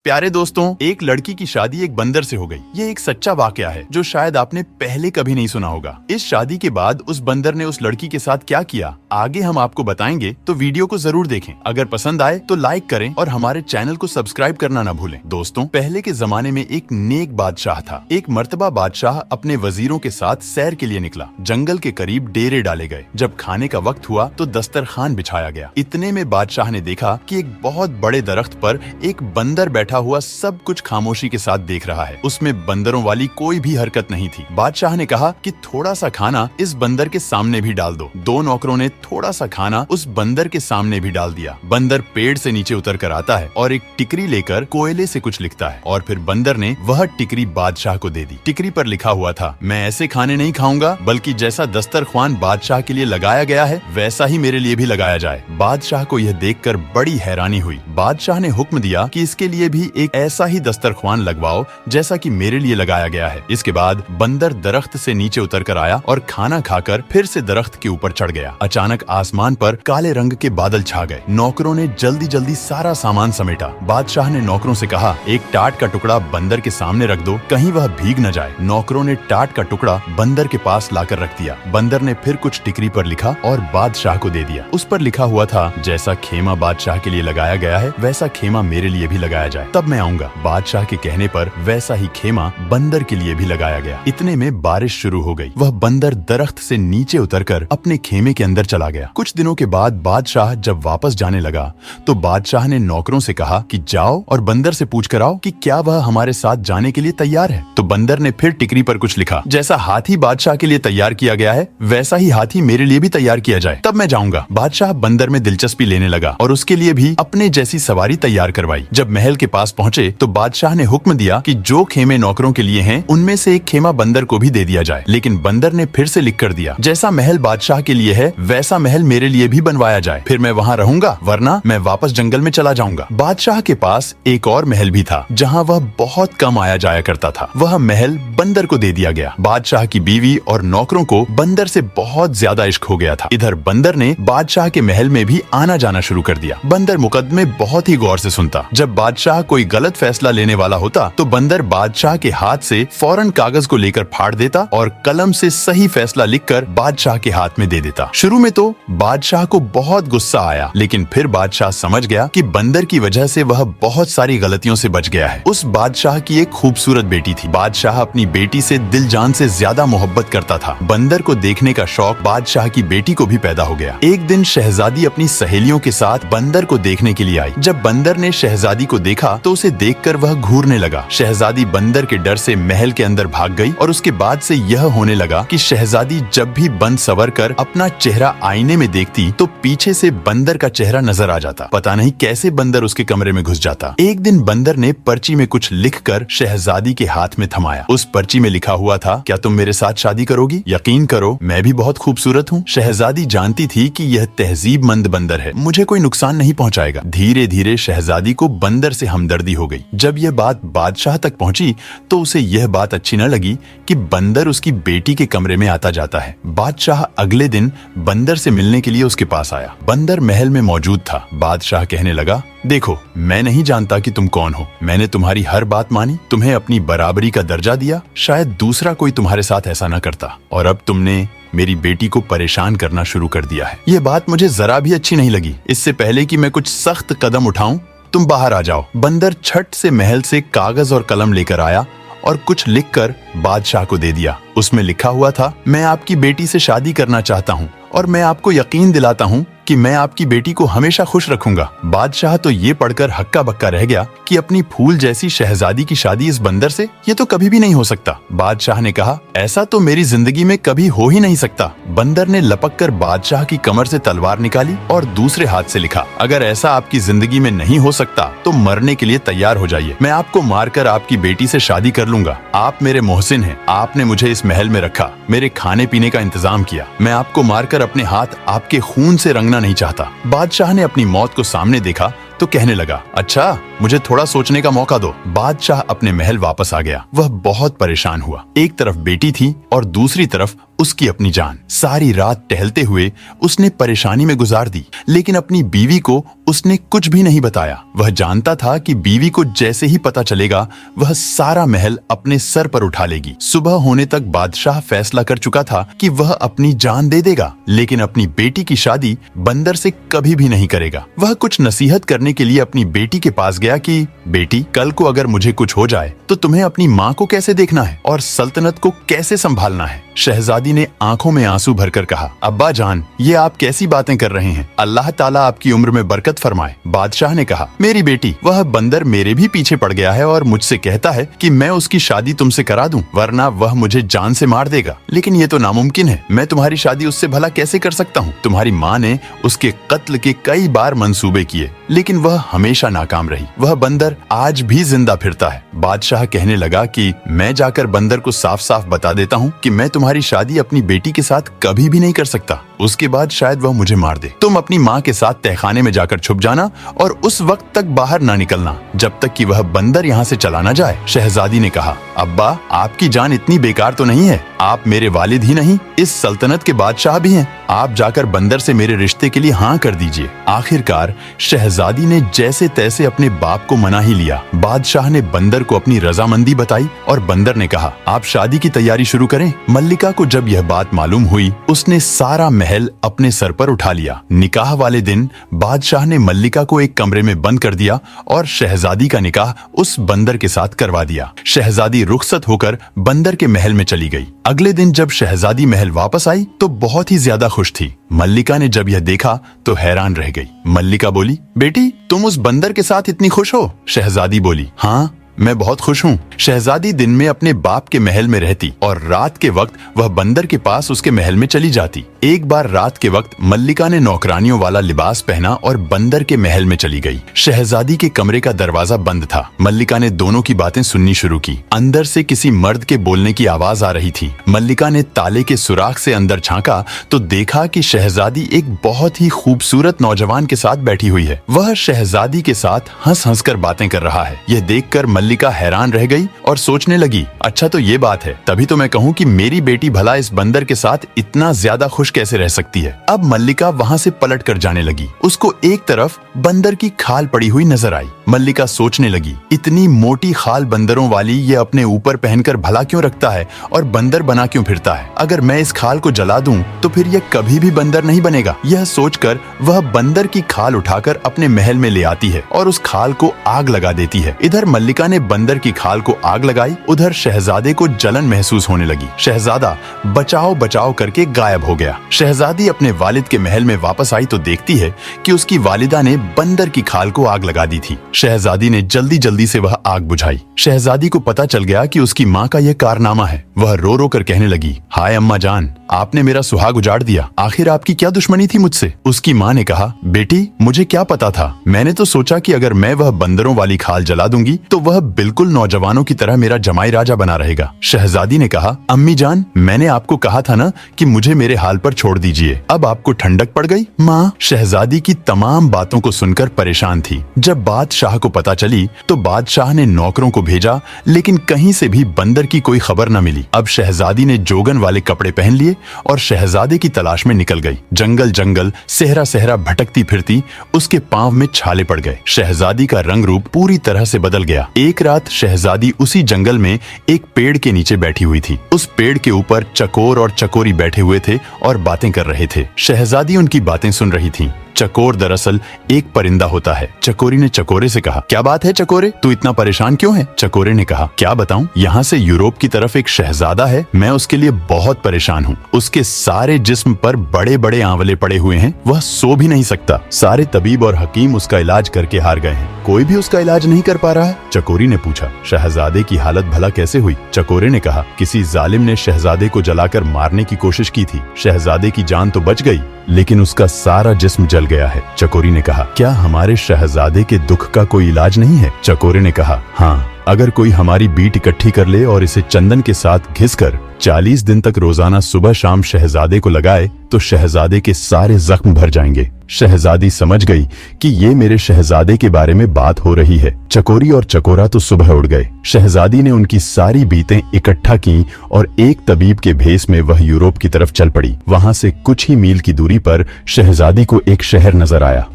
प्यारे दोस्तों, एक लड़की की शादी एक बंदर से हो गई। ये एक सच्चा वाकया है जो शायद आपने पहले कभी नहीं सुना होगा। इस शादी के बाद उस बंदर ने उस लड़की के साथ क्या किया, आगे हम आपको बताएंगे, तो वीडियो को जरूर देखें। अगर पसंद आए तो लाइक करें और हमारे चैनल को सब्सक्राइब करना न भूलें। दोस्तों, पहले के जमाने में एक नेक बादशाह था। एक मर्तबा बादशाह अपने वजीरों के साथ सैर के लिए निकला। जंगल के करीब डेरे डाले गए। जब खाने का वक्त हुआ तो दस्तरखान बिछाया गया। इतने में बादशाह ने देखा कि एक बहुत बड़े दरख्त पर एक बंदर बैठा हुआ सब कुछ खामोशी के साथ देख रहा है। उसमें बंदरों वाली कोई भी हरकत नहीं थी। बादशाह ने कहा कि थोड़ा सा खाना इस बंदर के सामने भी डाल दो। दो नौकरों ने थोड़ा सा खाना उस बंदर के सामने भी डाल दिया। बंदर पेड़ से नीचे उतर कर आता है और एक टिकरी लेकर कोयले से कुछ लिखता है और फिर बंदर ने वह टिकरी बादशाह को दे दी। टिकरी पर लिखा हुआ था, मैं ऐसे खाने नहीं खाऊंगा, बल्कि जैसा दस्तरख्वान बादशाह के लिए लगाया गया है वैसा ही मेरे लिए भी लगाया जाए। बादशाह को यह देखकर बड़ी हैरानी हुई। बादशाह ने हुक्म दिया कि इसके लिए भी एक ऐसा ही दस्तरख्वान लगवाओ जैसा कि मेरे लिए लगाया गया है। इसके बाद बंदर दरख्त से नीचे उतर कर आया और खाना खाकर फिर से दरख्त के ऊपर चढ़ गया। अचानक आसमान पर काले रंग के बादल छा गए। नौकरों ने जल्दी जल्दी सारा सामान समेटा। बादशाह ने नौकरों से कहा, एक टाट का टुकड़ा बंदर के सामने रख दो, कहीं वह भीग न जाए। नौकरों ने टाट का टुकड़ा बंदर के पास लाकर रख दिया। बंदर ने फिर कुछ टिकरी पर लिखा और बादशाह को दे दिया। उस पर लिखा हुआ था, जैसा खेमा बादशाह के लिए लगाया गया है वैसा खेमा मेरे लिए भी लगाया जाए, तब मैं आऊंगा। बादशाह के कहने पर वैसा ही खेमा बंदर के लिए भी लगाया गया। इतने में बारिश शुरू हो गई। वह बंदर दरख्त से नीचे उतरकर अपने खेमे के अंदर चला गया। कुछ दिनों के बाद बादशाह जब वापस जाने लगा तो बादशाह ने नौकरों से कहा कि जाओ और बंदर से पूछ कर आओ कि क्या वह हमारे साथ जाने के लिए तैयार है। तो बंदर ने फिर टिकरी पर कुछ लिखा, जैसा हाथी बादशाह के लिए तैयार किया गया है वैसा ही हाथी मेरे लिए भी तैयार किया जाए, तब मैं जाऊंगा। बादशाह बंदर में दिलचस्पी लेने लगा और उसके लिए भी अपने जैसी सवारी तैयार करवाई। जब महल के पास पहुंचे तो बादशाह ने हुक्म दिया कि जो खेमे नौकरों के लिए हैं उनमें से एक खेमा बंदर को भी दे दिया जाए। लेकिन बंदर ने फिर से लिख कर दिया, जैसा महल बादशाह के लिए है वैसा महल मेरे लिए भी बनवाया जाए, फिर मैं वहाँ रहूंगा, वरना मैं वापस जंगल में चला जाऊंगा। बादशाह के पास एक और महल भी था जहाँ वह बहुत कम आया जाया करता था। वह महल बंदर को दे दिया गया। बादशाह की बीवी और नौकरों को बंदर से बहुत ज्यादा इश्क हो गया था। इधर बंदर ने बादशाह के महल में भी आना जाना शुरू कर दिया। बंदर मुकदमे बहुत ही गौर से सुनता। जब बादशाह कोई गलत फैसला लेने वाला होता तो बंदर बादशाह के हाथ से फौरन कागज को लेकर फाड़ देता और कलम से सही फैसला लिखकर बादशाह के हाथ में दे देता। शुरू में तो बादशाह को बहुत गुस्सा आया, लेकिन फिर बादशाह समझ गया कि बंदर की वजह से वह बहुत सारी गलतियों से बच गया है। उस बादशाह की एक खूबसूरत बेटी थी। बादशाह अपनी बेटी से दिल जान से ज्यादा मोहब्बत करता था। बंदर को देखने का शौक बादशाह की बेटी को भी पैदा हो गया। एक दिन शहजादी अपनी सहेलियों के साथ बंदर को देखने के लिए आई। जब बंदर ने शहजादी को देखा तो उसे देखकर वह घूरने लगा। शहजादी बंदर के डर से महल के अंदर भाग गई और उसके बाद से यह होने लगा कि शहजादी जब भी बन सवर कर अपना चेहरा आईने में देखती तो पीछे से बंदर का चेहरा नजर आ जाता। पता नहीं कैसे बंदर उसके कमरे में घुस जाता। एक दिन बंदर ने पर्ची में कुछ लिखकर शहजादी के हाथ में थमाया। उस पर्ची में लिखा हुआ था, क्या तुम मेरे साथ शादी करोगी? यकीन करो, मैं भी बहुत खूबसूरत हूँ। शहजादी जानती थी कि यह तहजीबमंद बंदर है, मुझे कोई नुकसान नहीं पहुँचाएगा। धीरे धीरे शहजादी को बंदर से हमदर्दी हो गई। जब यह बात बादशाह तक पहुंची तो उसे यह बात अच्छी न लगी कि बंदर उसकी बेटी के कमरे में आता जाता है। बादशाह अगले दिन बंदर से मिलने के लिए उसके पास आया। बंदर महल में मौजूद था। बादशाह कहने लगा, देखो, मैं नहीं जानता कि तुम कौन हो। मैंने तुम्हारी हर बात मानी, तुम्हें अपनी बराबरी का दर्जा दिया। शायद दूसरा कोई तुम्हारे साथ ऐसा न करता, और अब तुमने मेरी बेटी को परेशान करना शुरू कर दिया है। यह बात मुझे जरा भी अच्छी नहीं लगी। इससे पहले कि मैं कुछ सख्त कदम उठाऊं, तुम बाहर आ जाओ। बंदर छट से महल से कागज और कलम लेकर आया और कुछ लिखकर बादशाह को दे दिया। उसमें लिखा हुआ था, मैं आपकी बेटी से शादी करना चाहता हूँ और मैं आपको यकीन दिलाता हूँ कि मैं आपकी बेटी को हमेशा खुश रखूंगा। बादशाह तो ये पढ़कर हक्का बक्का रह गया कि अपनी फूल जैसी शहजादी की शादी इस बंदर से, ये तो कभी भी नहीं हो सकता। बादशाह ने कहा, ऐसा तो मेरी जिंदगी में कभी हो ही नहीं सकता। बंदर ने लपक कर बादशाह की कमर से तलवार निकाली और दूसरे हाथ से लिखा, अगर ऐसा आपकी जिंदगी में नहीं हो सकता तो मरने के लिए तैयार हो जाइए। मैं आपको मारकर आपकी बेटी से शादी कर लूंगा। आप मेरे मोहसिन हैं, आपने मुझे इस महल में रखा, मेरे खाने पीने का इंतजाम किया। मैं आपको मारकर अपने हाथ आपके खून से रंगना नहीं चाहता। बादशाह ने अपनी मौत को सामने देखा तो कहने लगा, अच्छा मुझे थोड़ा सोचने का मौका दो। बादशाह अपने महल वापस आ गया। वह बहुत परेशान हुआ। एक तरफ बेटी थी और दूसरी तरफ उसकी अपनी जान। सारी रात टहलते हुए उसने परेशानी में गुजार दी, लेकिन अपनी बीवी को उसने कुछ भी नहीं बताया। वह जानता था कि बीवी को जैसे ही पता चलेगा वह सारा महल अपने सर पर उठा लेगी। सुबह होने तक बादशाह फैसला कर चुका था कि वह अपनी जान दे देगा, लेकिन अपनी बेटी की शादी बंदर से कभी भी नहीं करेगा। वह कुछ नसीहत करने के लिए अपनी बेटी के पास गया कि बेटी, कल को अगर मुझे कुछ हो जाए तो तुम्हें अपनी माँ को कैसे देखना है और सल्तनत को कैसे संभालना है। शहजादी ने आंखों में आंसू भरकर कहा, अब्बा जान, ये आप कैसी बातें कर रहे हैं? अल्लाह ताला आपकी उम्र में बरकत फरमाए। बादशाह ने कहा, मेरी बेटी, वह बंदर मेरे भी पीछे पड़ गया है और मुझसे कहता है कि मैं उसकी शादी तुमसे करा दूं, वरना वह मुझे जान से मार देगा। लेकिन ये तो नामुमकिन है। मैं तुम्हारी शादी उससे भला कैसे कर सकता हूँ? तुम्हारी माँ ने उसके कत्ल के कई बार मंसूबे किए, लेकिन वह हमेशा नाकाम रही। वह बंदर आज भी जिंदा फिरता है। बादशाह कहने लगा कि मैं जाकर बंदर को साफ साफ बता देता हूँ कि मैं तुम्हारी शादी अपनी बेटी के साथ कभी भी नहीं कर सकता। उसके बाद शायद वह मुझे मार दे। तुम अपनी माँ के साथ तहखाने में जाकर छुप जाना और उस वक्त तक बाहर ना निकलना जब तक कि वह बंदर यहाँ से चला ना जाए। शहजादी ने कहा, अब्बा, आपकी जान इतनी बेकार तो नहीं है। आप मेरे वालिद ही नहीं, इस सल्तनत के बादशाह भी हैं। आप जाकर बंदर से मेरे रिश्ते के लिए हाँ कर दीजिए। आखिरकार शहजादी ने जैसे तैसे अपने बाप को मना ही लिया। बादशाह ने बंदर को अपनी रजामंदी बताई और बंदर ने कहा, आप शादी की तैयारी शुरू करें। मल्लिका को जब यह बात मालूम हुई, उसने सारा महल अपने सर पर उठा लिया। निकाह वाले दिन बादशाह ने मल्लिका को एक कमरे में बंद कर दिया और शहजादी का निकाह उस बंदर के साथ करवा दिया। शहजादी रुखसत होकर बंदर के महल में चली गई। अगले दिन जब शहजादी महल वापस आई तो बहुत ही ज्यादा खुश थी। मल्लिका ने जब यह देखा तो हैरान रह गई। मल्लिका बोली, बेटी, तुम उस बंदर के साथ इतनी खुश हो? शहजादी बोली, हाँ, मैं बहुत खुश हूँ। शहजादी दिन में अपने बाप के महल में रहती और रात के वक्त वह बंदर के पास उसके महल में चली जाती। एक बार रात के वक्त मल्लिका ने नौकरानियों वाला लिबास पहना और बंदर के महल में चली गई। शहजादी के कमरे का दरवाजा बंद था। मल्लिका ने दोनों की बातें सुननी शुरू की। अंदर से किसी मर्द के बोलने की आवाज आ रही थी। मल्लिका ने ताले के सुराख से अंदर झांका तो देखा कि शहजादी एक बहुत ही खूबसूरत नौजवान के साथ बैठी हुई है। वह शहजादी के साथ हंस हंस कर बातें कर रहा है। यह देखकर मल्लिका हैरान रह गई और सोचने लगी, अच्छा तो ये बात है, तभी तो मैं कहूँ कि मेरी बेटी भला इस बंदर के साथ इतना ज्यादा खुश कैसे रह सकती है। अब मल्लिका वहाँ से पलट कर जाने लगी। उसको एक तरफ बंदर की खाल पड़ी हुई नजर आई। मल्लिका सोचने लगी, इतनी मोटी खाल बंदरों वाली ये अपने ऊपर पहनकर भला क्यों रखता है और बंदर बना क्यों फिरता है? अगर मैं इस खाल को जला दूं तो फिर यह कभी भी बंदर नहीं बनेगा। यह सोचकर वह बंदर की खाल उठाकर अपने महल में ले आती है और उस खाल को आग लगा देती है। इधर मल्लिका ने बंदर की खाल को आग लगाई, उधर शहजादे को जलन महसूस होने लगी। शहजादा बचाओ बचाओ करके गायब हो गया। शहजादी अपने वालिद के महल में वापस आई तो देखती है कि उसकी वालिदा ने बंदर की खाल को आग लगा दी थी। शहजादी ने जल्दी जल्दी से वह आग बुझाई। शहजादी को पता चल गया कि उसकी माँ का यह कारनामा है। वह रो रो कर कहने लगी, हाय अम्मा जान, आपने मेरा सुहाग उजाड़ दिया। आखिर आपकी क्या दुश्मनी थी मुझसे? उसकी माँ ने कहा, बेटी, मुझे क्या पता था। मैंने तो सोचा कि अगर मैं वह बंदरों वाली खाल जला दूंगी तो वह बिल्कुल नौजवानों की तरह मेरा जमाई राजा बना रहेगा। शहजादी ने कहा, अम्मी जान, मैंने आपको कहा था ना कि मुझे मेरे हाल पर छोड़ दीजिए। अब आपको ठंडक पड़ गई? माँ शहजादी की तमाम बातों को सुनकर परेशान थी। जब बादशाह को पता चली तो बादशाह ने नौकरों को भेजा, लेकिन कहीं से भी बंदर की कोई खबर न मिली। अब शहजादी ने जोगन वाले कपड़े पहन लिए और शहजादे की तलाश में निकल गई। जंगल जंगल सहरा सहरा भटकती फिरती उसके पांव में छाले पड़ गए। शहजादी का रंग रूप पूरी तरह से बदल गया। एक रात शहजादी उसी जंगल में एक पेड़ के नीचे बैठी हुई थी। उस पेड़ के ऊपर चकोर और चकोरी बैठे हुए थे और बातें कर रहे थे। शहजादी उनकी बातें सुन रही थी। चकोर दरअसल एक परिंदा होता है। चकोरी ने चकोरे से कहा, क्या बात है चकोरे, तू इतना परेशान क्यों है? चकोरे ने कहा, क्या बताऊं, यहाँ से यूरोप की तरफ एक शहजादा है, मैं उसके लिए बहुत परेशान हूँ। उसके सारे जिस्म पर बड़े बड़े आंवले पड़े हुए हैं, वह सो भी नहीं सकता। सारे तबीब और हकीम उसका इलाज करके हार गए हैं, कोई भी उसका इलाज नहीं कर पा रहा है। चकोरी ने पूछा, शहजादे की हालत भला कैसे हुई? चकोरे ने कहा, किसी जालिम ने शहजादे को जलाकर मारने की कोशिश की थी। शहजादे की जान तो बच गई, लेकिन उसका सारा जिस्म जल गया है। चकोरी ने कहा, क्या हमारे शहजादे के दुख का कोई इलाज नहीं है? चकोरे ने कहा, हाँ, अगर कोई हमारी बीट इकट्ठी कर ले और इसे चंदन के साथ घिसकर 40 दिन तक रोजाना सुबह शाम शहजादे को लगाए तो शहजादे के सारे जख्म भर जाएंगे। शहजादी समझ गई कि ये मेरे शहजादे के बारे में बात हो रही है। चकोरी और चकोरा तो सुबह उड़ गए। शहजादी ने उनकी सारी बीतें इकट्ठा की और एक तबीब के भेस में वह यूरोप की तरफ चल पड़ी। वहां से कुछ ही मील की दूरी पर शहजादी को एक शहर नजर आया।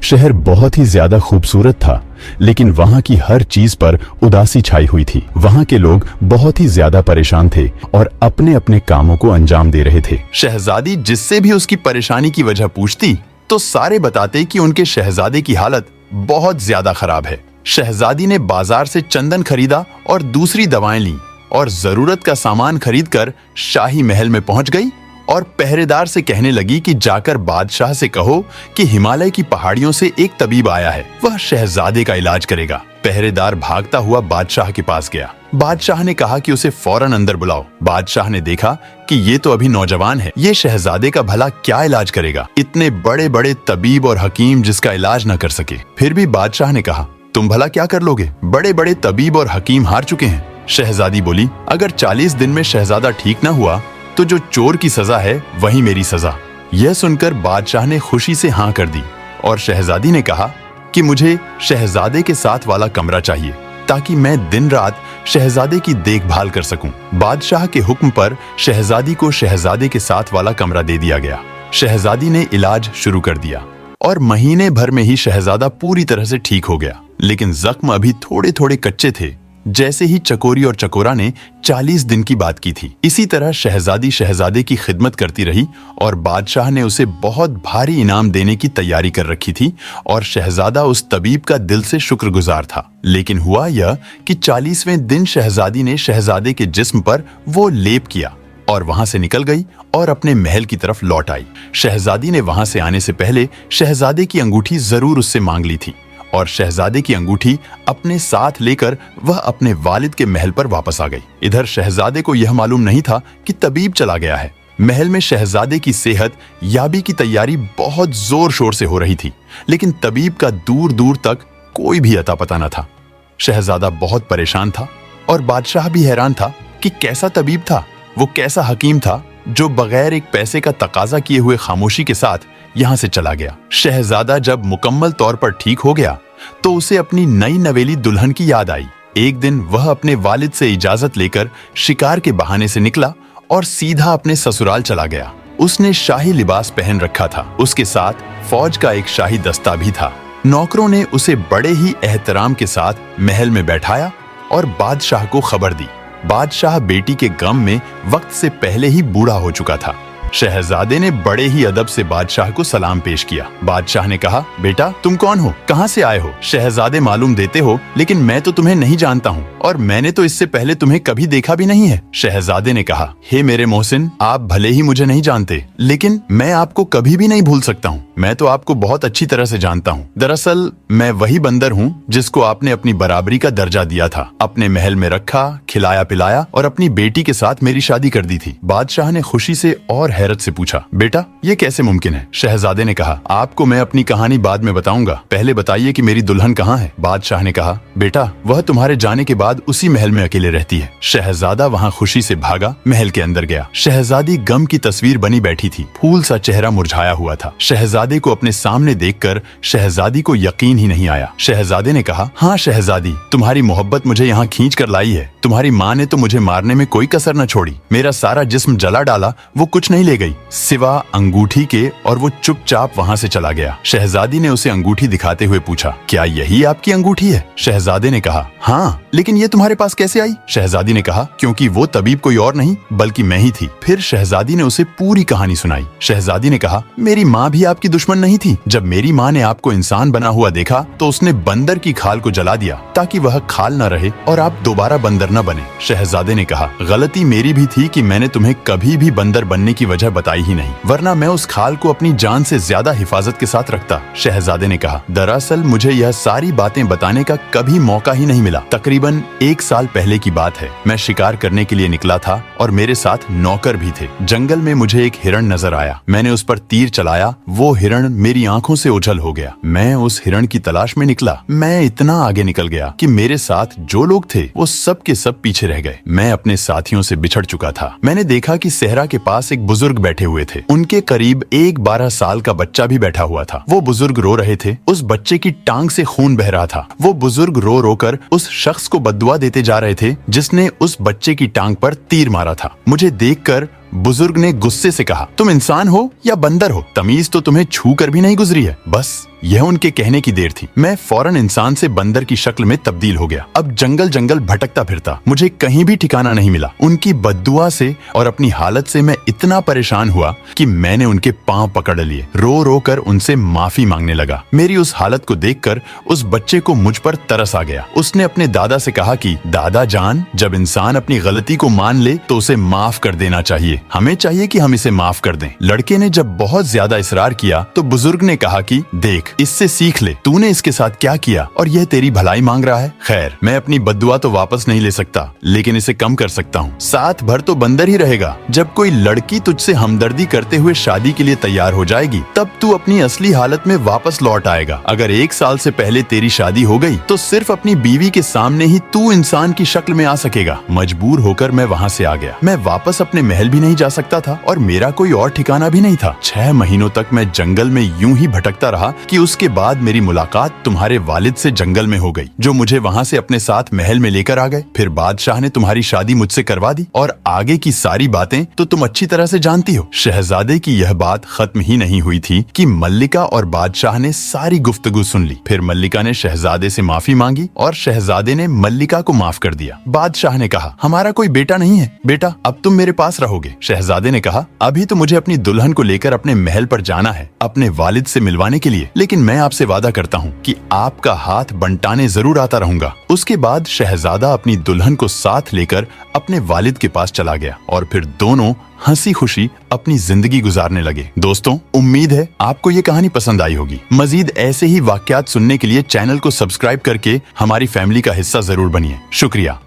शहर बहुत ही ज्यादा खूबसूरत था, लेकिन वहां की हर चीज पर उदासी छाई हुई थी। वहां के लोग बहुत ही ज्यादा परेशान थे और अपने अपने कामों को अंजाम दे रहे थे। शहजादी जिससे भी उसकी परेशानी की वजह पूछती तो सारे बताते कि उनके शहजादे की हालत बहुत ज्यादा खराब है। शहजादी ने बाजार से चंदन खरीदा और दूसरी दवाएं ली और जरूरत का सामान खरीदकर शाही महल में पहुंच गई और पहरेदार से कहने लगी कि जाकर बादशाह से कहो कि हिमालय की पहाड़ियों से एक तबीब आया है, वह शहजादे का इलाज करेगा। पहरेदार भागता हुआ बादशाह के पास गया। बादशाह ने कहा कि उसे फौरन अंदर बुलाओ। बादशाह ने देखा कि ये तो अभी नौजवान है, ये शहजादे का भला क्या इलाज करेगा। इतने बड़े बड़े तबीब और हकीम जिसका इलाज न कर सके। फिर भी बादशाह ने कहा, तुम भला क्या कर लोगे, बड़े बड़े तबीब और हकीम हार चुके हैं। शहजादी बोली, अगर 40 दिन में शहजादा ठीक न हुआ तो जो चोर की सजा है वही मेरी सजा। यह सुनकर बादशाह ने खुशी से हाँ कर दी और शहजादी ने कहा कि मुझे शहजादे के साथ वाला कमरा चाहिए ताकि मैं दिन रात शहजादे की देखभाल कर सकूं। बादशाह के हुक्म पर शहजादी को शहजादे के साथ वाला कमरा दे दिया गया। शहजादी ने इलाज शुरू कर दिया और महीने भर में ही शहजादा पूरी तरह से ठीक हो गया, लेकिन जख्म अभी थोड़े थोड़े कच्चे थे, जैसे ही चकोरी और चकोरा ने 40 दिन की बात की थी। इसी तरह शहजादी शहजादे की खिदमत करती रही और बादशाह ने उसे बहुत भारी इनाम देने की तैयारी कर रखी थी और शहजादा उस तबीब का दिल से शुक्रगुजार था। लेकिन हुआ यह कि 40वें दिन शहजादी ने शहजादे के जिस्म पर वो लेप किया और वहां से निकल गई और अपने महल की तरफ लौट आई। शहजादी ने वहां से आने से पहले शहजादे की अंगूठी जरूर उससे मांग ली थी और शहजादे की अंगूठी अपने साथ लेकर वह अपने वालिद के महल पर वापस आ गई। इधर शहजादे को यह मालूम नहीं था कि तबीब चला गया है। महल में शहजादे की सेहत याबी की तैयारी बहुत जोर शोर से हो रही थी, लेकिन तबीब का दूर दूर तक कोई भी अता पता न था। शहजादा बहुत परेशान था और बादशाह भी हैरान था कि कैसा तबीब था, वो कैसा हकीम था जो बगैर एक पैसे का तकाजा किए हुए खामोशी के साथ यहाँ से चला गया। शहजादा जब मुकम्मल तौर पर ठीक हो गया तो उसे अपनी नई नवेली दुल्हन की याद आई। एक दिन वह अपने वालिद से इजाजत लेकर शिकार के बहाने से निकला और सीधा अपने ससुराल चला गया। उसने शाही लिबास पहन रखा था, उसके साथ फौज का एक शाही दस्ता भी था। नौकरों ने उसे बड़े ही एहतराम के साथ महल में बैठाया और बादशाह को खबर दी। बादशाह बेटी के गम में वक्त से पहले ही बूढ़ा हो चुका था। शहजादे ने बड़े ही अदब से बादशाह को सलाम पेश किया। बादशाह ने कहा, बेटा तुम कौन हो, कहाँ से आए हो? शहजादे मालूम देते हो, लेकिन मैं तो तुम्हें नहीं जानता हूँ और मैंने तो इससे पहले तुम्हें कभी देखा भी नहीं है। शहजादे ने कहा, हे मेरे मोहसिन, आप भले ही मुझे नहीं जानते, लेकिन मैं आपको कभी भी नहीं भूल सकता हूँ। मैं तो आपको बहुत अच्छी तरह से जानता हूँ। दरअसल मैं वही बंदर हूँ जिसको आपने अपनी बराबरी का दर्जा दिया था, अपने महल में रखा, खिलाया पिलाया और अपनी बेटी के साथ मेरी शादी कर दी थी। बादशाह ने खुशी से और हैरत से पूछा, बेटा ये कैसे मुमकिन है? शहजादे ने कहा, आपको मैं अपनी कहानी बाद में बताऊंगा, पहले बताइए कि मेरी दुल्हन कहाँ है? बादशाह ने कहा, बेटा वह तुम्हारे जाने के बाद उसी महल में अकेले रहती है। शहजादा वहाँ खुशी से भागा, महल के अंदर गया। शहजादी गम की तस्वीर बनी बैठी थी, फूल सा चेहरा मुरझाया हुआ था। शहजादे को अपने सामने देखकर शहजादी को यकीन ही नहीं आया। शहजादे ने कहा, हाँ शहजादी, तुम्हारी मोहब्बत मुझे यहाँ खींच कर लाई है। तुम्हारी माँ ने तो मुझे मारने में कोई कसर न छोड़ी, मेरा सारा जिस्म जला डाला, वो कुछ नहीं ले गई सिवा अंगूठी के, और वो चुपचाप वहाँ से चला गया। शहजादी ने उसे अंगूठी दिखाते हुए पूछा, क्या यही आपकी अंगूठी है? शहजादे ने कहा, हाँ, लेकिन ये तुम्हारे पास कैसे आई? शहजादी ने कहा, क्योंकि वो तबीब कोई और नहीं बल्कि मैं ही थी। फिर शहजादी ने उसे पूरी कहानी सुनाई। शहजादी ने कहा, मेरी माँ भी आपकी दुश्मन नहीं थी। जब मेरी माँ ने आपको इंसान बना हुआ देखा तो उसने बंदर की खाल को जला दिया ताकि वह खाल न रहे और आप दोबारा बंदर न बने। शहजादे ने कहा, गलती मेरी भी थी कि मैंने तुम्हें कभी भी बंदर बनने की वजह बताई ही नहीं, वरना मैं उस खाल को अपनी जान से ज्यादा हिफाजत के साथ रखता। शहजादे ने कहा, दरअसल मुझे यह सारी बातें बताने का कभी मौका ही नहीं मिला। तकरीबन 1 साल पहले की बात है। मैं शिकार करने के लिए निकला था और मेरे साथ नौकर भी थे। जंगल में मुझे एक हिरण नजर आया। मैंने उस पर तीर चलाया, वो हिरण मेरी आंखों से ओझल हो गया। मैं उस हिरण की तलाश में निकला। मैं इतना आगे निकल गया कि मेरे साथ जो लोग थे वो सब के सब पीछे रह गए। मैं अपने साथियों से बिछड़ चुका था। मैंने देखा कि सहरा के पास एक बुजुर्ग बैठे हुए थे। उनके करीब एक 12 साल का बच्चा भी बैठा हुआ था। वो बुजुर्ग रो रहे थे। उस बच्चे की टांग से खून बह रहा था। वो बुजुर्ग रो रो कर उस शख्स को बद्दुआ देते जा रहे थे जिसने उस बच्चे की टांग पर तीर मारा था। मुझे देखकर बुजुर्ग ने गुस्से से कहा, तुम इंसान हो या बंदर हो? तमीज तो तुम्हें छू कर भी नहीं गुजरी है। बस यह उनके कहने की देर थी। मैं फौरन इंसान से बंदर की शक्ल में तब्दील हो गया। अब जंगल जंगल भटकता फिरता, मुझे कहीं भी ठिकाना नहीं मिला। उनकी बद्दुआ से और अपनी हालत से मैं इतना परेशान हुआ कि मैंने उनके पांव पकड़ लिए। रो रो कर उनसे माफी मांगने लगा। मेरी उस हालत को देखकर उस बच्चे को मुझ पर तरस आ गया। उसने अपने दादा से कहा कि दादा जान, जब इंसान अपनी गलती को मान ले तो उसे माफ कर देना चाहिए। हमें चाहिए कि हम इसे माफ कर दें। लड़के ने जब बहुत ज्यादा इसरार किया तो बुजुर्ग ने कहा कि देख, इससे सीख ले, तूने इसके साथ क्या किया और यह तेरी भलाई मांग रहा है। खैर, मैं अपनी बद्दुआ तो वापस नहीं ले सकता, लेकिन इसे कम कर सकता हूँ। साथ भर तो बंदर ही रहेगा। जब कोई लड़की तुझसे हमदर्दी करते हुए शादी के लिए तैयार हो जाएगी, तब तू अपनी असली हालत में वापस लौट आएगा। अगर 1 साल से पहले तेरी शादी हो गई तो सिर्फ अपनी बीवी के सामने ही तू इंसान की शक्ल में आ सकेगा। मजबूर होकर मैं वहाँ से आ गया। मैं वापस अपने महल भी नहीं जा सकता था और मेरा कोई और ठिकाना भी नहीं था। 6 महीनों तक मैं जंगल में यूं ही भटकता रहा कि उसके बाद मेरी मुलाकात तुम्हारे वालिद से जंगल में हो गई, जो मुझे वहाँ से अपने साथ महल में लेकर आ गए। फिर बादशाह ने तुम्हारी शादी मुझसे करवा दी और आगे की सारी बातें तो तुम अच्छी तरह से जानती हो। शहजादे की यह बात खत्म ही नहीं हुई थी कि मल्लिका और बादशाह ने सारी गुफ्तगू सुन ली। फिर मल्लिका ने शहजादे से माफी मांगी और शहजादे ने मल्लिका को माफ कर दिया। बादशाह ने कहा, हमारा कोई बेटा नहीं है बेटा, अब तुम मेरे पास रहोगे। शहजादे ने कहा, अभी तो मुझे अपनी दुल्हन को लेकर अपने महल पर जाना है, अपने वालिद से मिलवाने के लिए, लेकिन मैं आपसे वादा करता हूँ कि आपका हाथ बंटाने जरूर आता रहूंगा। उसके बाद शहजादा अपनी दुल्हन को साथ लेकर अपने वालिद के पास चला गया और फिर दोनों हंसी खुशी अपनी जिंदगी गुजारने लगे। दोस्तों, उम्मीद है आपको ये कहानी पसंद आई होगी। मजीद ऐसे ही वाकयात सुनने के लिए चैनल को सब्सक्राइब करके हमारी फैमिली का हिस्सा जरूर बनिए। शुक्रिया।